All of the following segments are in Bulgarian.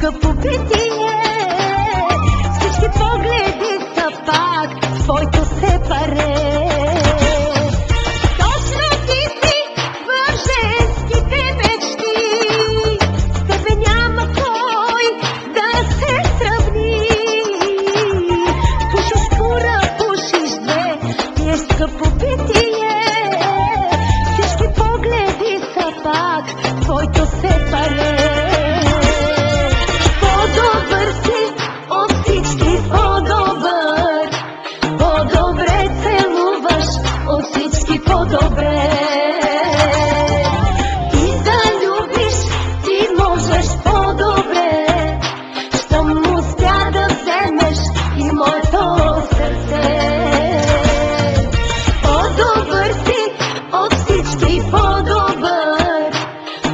Скъпо битие, всички погледи са пак твоето се паре. Точно ти си в женските мечти, с тебе няма кой да се сравни. Пушиш кура, пушиш две, ти е скъпо битие, всички погледи са пак твоето се паре. По-добър си от всички, по-добър, по-добре целуваш от всички, по-добре. И да любиш ти можеш по-добре, щом успя да вземеш и моето сърце. По-добър си от всички, по-добър,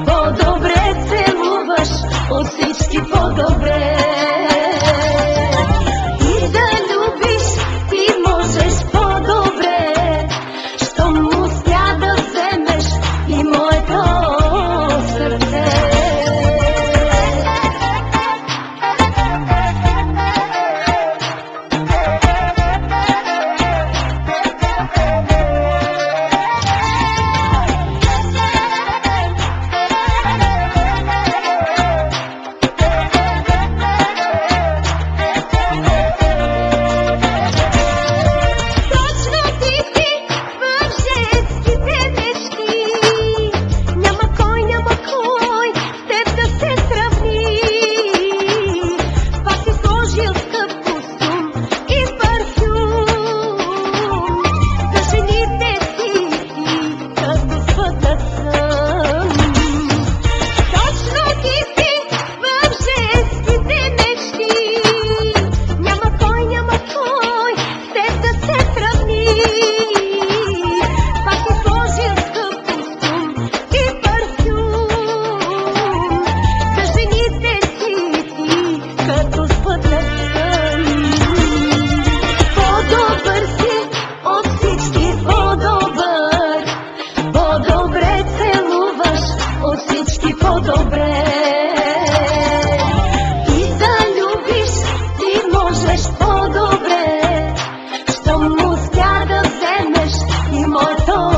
по-добре целуваш от всички, по-добре. И да любиш ти можеш по-добре, щом успя да вземеш и моето сърце. По-добре целуваш от всички, по-добре. И да любиш ти можеш по-добре, щом успя да вземеш и моето